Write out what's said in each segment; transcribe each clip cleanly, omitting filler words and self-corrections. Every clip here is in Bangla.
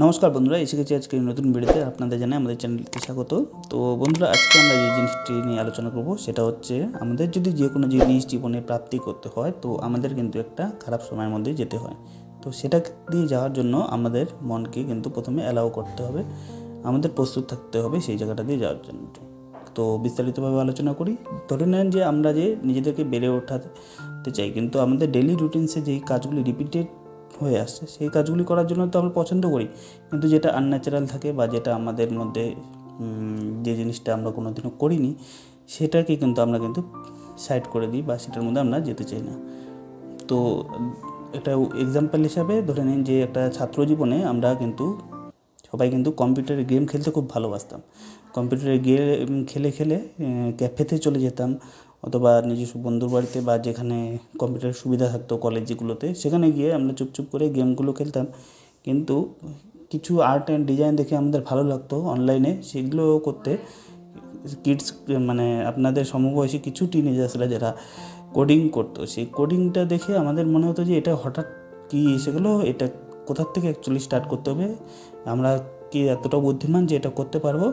নমস্কার বন্ধুরা, এসে গেছি আজকে নতুন ভিডিওতে। আপনাদের জানাই আমাদের চ্যানেলকে স্বাগত। তো বন্ধুরা, আজকে আমরা যে জিনিসটি নিয়ে আলোচনা করব সেটা হচ্ছে, আমাদের যদি যে কোনো জিনিস জীবনে প্রাপ্তি করতে হয় তো আমাদের কিন্তু একটা খারাপ সময়ের মধ্যে যেতে হয়। তো সেটা দিয়ে যাওয়ার জন্য আমাদের মনকে কিন্তু প্রথমে অ্যালাউ করতে হবে, আমাদের প্রস্তুত থাকতে হবে সেই জায়গাটা দিয়ে যাওয়ার জন্য। তো বিস্তারিতভাবে আলোচনা করি। ধরে নেন যে আমরা যে নিজেদেরকে বেড়ে ওঠাতে চাই, কিন্তু আমাদের ডেইলি রুটিনসে যেই কাজগুলি রিপিটেড হয়ে আসছে সেই কাজগুলি করার জন্য তো আমরা পছন্দ করি, কিন্তু যেটা আনন্যাচারাল থাকে বা যেটা আমাদের মধ্যে যে জিনিসটা আমরা কোনো দিনও করিনি সেটাকে কিন্তু আমরা কিন্তু সাইড করে দিই বা সেটার মধ্যে আমরা যেতে চাই না। তো একটা এক্সাম্পল হিসাবে ধরে নিন যে একটা ছাত্র জীবনে আমরা কিন্তু সবাই কিন্তু কম্পিউটারে গেম খেলতে খুব ভালোবাসতাম। কম্পিউটারে গেম খেলে খেলে ক্যাফেতে চলে যেতাম, অথবা নিজস্ব বন্ধুর বাড়িতে বা যেখানে কম্পিউটারের সুবিধা থাকতো কলেজগুলোতে, সেখানে গিয়ে আমরা চুপচুপ করে গেমগুলো খেলতাম। কিন্তু কিছু আর্ট অ্যান্ড ডিজাইন দেখে আমাদের ভালো লাগতো অনলাইনে, সেগুলো করতে কিডস মানে আপনাদের সমবয়সী কিছু টিনেজার্সরা যারা কোডিং করতো, সেই কোডিংটা দেখে আমাদের মনে হতো যে এটা হঠাৎ কী এসে গেলো, এটা কোথার থেকে অ্যাকচুয়ালি স্টার্ট করতে হবে, আমরা কি এতটা বুদ্ধিমান যে এটা করতে পারবো।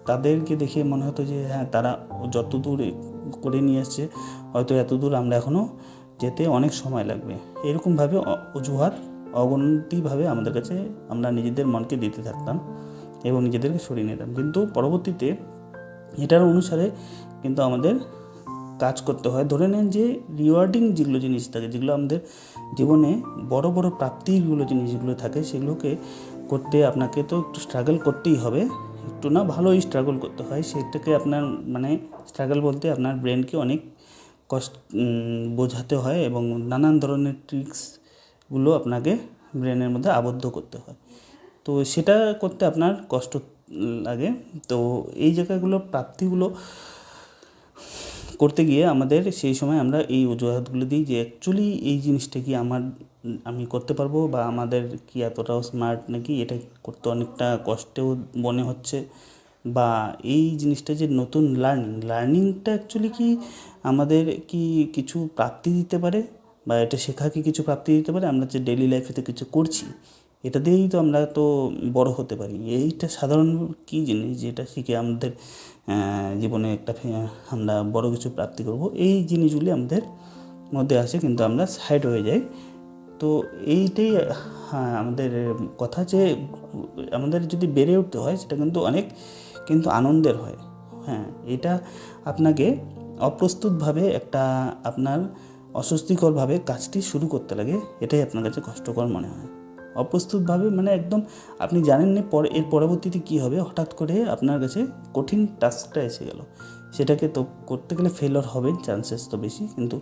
তাদেরকে দেখে মনে হতো যে হ্যাঁ, তারা যত দূর করে নিয়ে এসছে হয়তো এত দূর আমরা এখনও যেতে অনেক সময় লাগবে। এরকমভাবে অজুহাত অগণতিভাবে আমাদের কাছে আমরা নিজেদের মনকে দিতে থাকতাম এবং নিজেদেরকে সরিয়ে নিতাম। কিন্তু পরবর্তীতে এটার অনুসারে কিন্তু আমাদের কাজ করতে হয়। ধরে নেন যে রিওয়ার্ডিং যেগুলো জিনিস থাকে, যেগুলো আমাদের জীবনে বড় বড় প্রাপ্তিগুলো জিনিসগুলো থাকে, সেগুলোকে করতে আপনাকে তো একটু স্ট্রাগল করতেই হবে, একটু না ভালোই স্ট্রাগল করতে হয়। সেটাকে আপনার মানে স্ট্রাগল বলতে আপনার ব্রেনকে অনেক কষ্ট বোঝাতে হয় এবং নানান ধরনের ট্রিক্সগুলো আপনাকে ব্রেনের মধ্যে আবদ্ধ করতে হয়। তো সেটা করতে আপনার কষ্ট লাগে। তো এই জায়গাগুলো প্রাপ্তিগুলো করতে গিয়ে আমাদের সেই সময় আমরা এই অজুহাতগুলো দিই যে অ্যাকচুয়ালি এই জিনিসটা কি আমি করতে পারবো, বা আমাদের কি এতটাও স্মার্ট নাকি, এটা করতে অনেকটা কষ্টেও মনে হচ্ছে, বা এই জিনিসটা যে নতুন লার্নিংটা অ্যাকচুয়ালি কি আমাদের কি কিছু প্রাপ্তি দিতে পারে, বা এটা শেখা কি কিছু প্রাপ্তি দিতে পারে। আমরা যে ডেইলি লাইফেতে কিছু করছি এটা দিয়েই তো আমরা তো বড় হতে পারি। এইটা সাধারণ কী জিনিস যেটা শিখে আমাদের জীবনে একটা আমরা বড় কিছু প্রাপ্তি করব, এই জিনিসগুলি আমাদের মধ্যে আসে, কিন্তু আমরা সাইড হয়ে যাই। তো এইটাই আমাদের কথা যে আমাদের যদি বেড়ে উঠতে হয় সেটা কিন্তু অনেক আনন্দের হয়। হ্যাঁ, এটা আপনাকে অপ্রস্তুতভাবে একটা আপনার অস্বস্তিকরভাবে কাজটি শুরু করতে লাগে, এটাই আপনার কাছে কষ্টকর মনে হয়। অপ্রস্তুতভাবে মানে একদম আপনি জানেন না এর পরবর্তীতে কী হবে, হঠাৎ করে আপনার কাছে কঠিন টাস্কটা এসে গেল, সেটাকে তো করতে গেলে ফেলিওর হবে চান্সেস তো বেশি, কিন্তু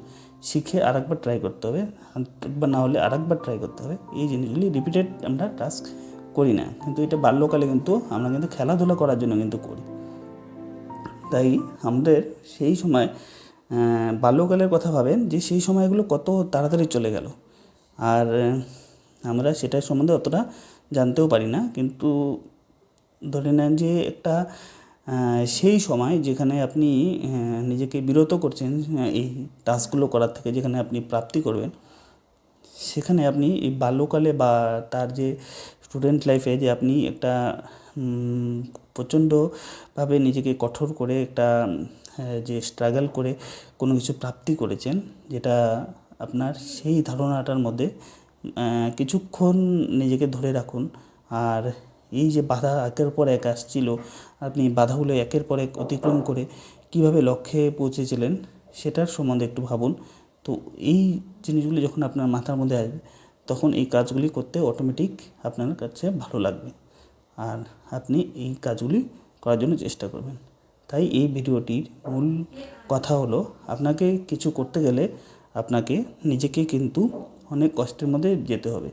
শিখে আরেকবার ট্রাই করতে হবে, একবার না হলে আরেকবার ট্রাই করতে হবে। এই জিনিসগুলি রিপিটেড আমরা টাস্ক করি না, কিন্তু এটা বাল্যকালে কিন্তু আমরা কিন্তু খেলাধুলা করার জন্য কিন্তু করি। তাই আমাদের সেই সময় বাল্যকালের কথা ভাবেন যে সেই সময়গুলো কত তাড়াতাড়ি চলে গেল, আর আমরা সেটার সম্বন্ধে অতটা জানতেও পারি না। কিন্তু ধরে নেন যে একটা সেই সময় যেখানে আপনি নিজেকে বিরত করছেন এই টাস্কগুলো করার থেকে, যেখানে আপনি প্রাপ্তি করবেন, সেখানে আপনি এই বাল্যকালে বা তার যে স্টুডেন্ট লাইফে যে আপনি একটা প্রচণ্ডভাবে নিজেকে কঠোর করে একটা যে স্ট্রাগল করে কোনো কিছু প্রাপ্তি করেছেন, যেটা আপনার সেই ধারণাটার মধ্যে কিছুক্ষণ নিজেকে ধরে রাখুন। আর এই যে বাধা একের পর এক আসছিল, আপনি বাধাগুলো একের পর এক অতিক্রম করে কীভাবে লক্ষ্যে পৌঁছেছিলেন সেটার সম্বন্ধে একটু ভাবুন। তো এই জিনিসগুলি যখন আপনার মাথার মধ্যে আসবে, তখন এই কাজগুলি করতে অটোমেটিক আপনার কাছে ভালো লাগবে, আর আপনি এই কাজগুলি করার জন্য চেষ্টা করবেন। তাই এই ভিডিওটির মূল কথা হলো, আপনাকে কিছু করতে গেলে আপনাকে নিজেকে কিন্তু অনেক কষ্টের মধ্যে যেতে হবে।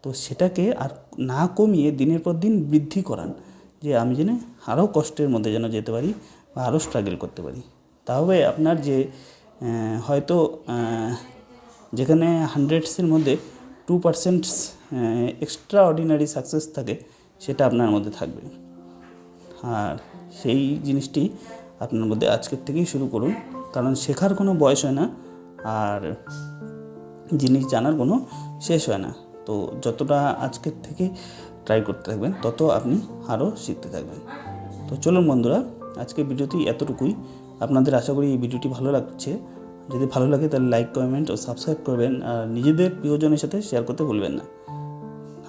তো সেটাকে আর না কমিয়ে দিনের পর দিন বৃদ্ধি করান, যে আমি যেন আরও কষ্টের মধ্যে যেন যেতে পারি বা আরও স্ট্রাগল করতে পারি। তবে আপনার যে হয়তো যেখানে হান্ড্রেডসের মধ্যে 2% এক্সট্রা অর্ডিনারি সাকসেস থাকে, সেটা আপনার মধ্যে থাকবে। আর সেই জিনিসটি আপনার মধ্যে আজকের থেকেই শুরু করুন, কারণ শেখার কোনো বয়স হয় না, আর জিনিস জানার কোনো শেষ হয় না। তো যতটা আজকের থেকে ট্রাই করতে থাকবেন, তত আপনি আরও শিখতে থাকবেন। তো চলুন বন্ধুরা, আজকের ভিডিওটি এতটুকুই। আপনাদের আশা করি এই ভিডিওটি ভালো লাগছে। যদি ভালো লাগে তাহলে লাইক, কমেন্ট ও সাবস্ক্রাইব করবেন, আর নিজেদের প্রিয়জনের সাথে শেয়ার করতে ভুলবেন না।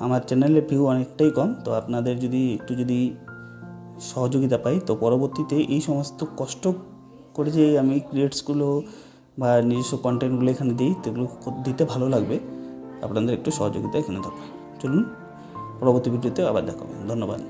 আমার চ্যানেলের ভিউ অনেকটাই কম, তো আপনাদের যদি সহযোগিতা পাই, তো পরবর্তীতে এই সমস্ত কষ্ট করে যে আমি ক্রিয়েটসগুলো বা নিজস্ব কন্টেন্টগুলো এখানে দিই, তো এগুলো দিতে ভালো লাগবে। আপনাদের একটু সহযোগিতা এখানে থাকবে। চলুন, পরবর্তী ভিডিওতে আবার দেখা হবে। ধন্যবাদ।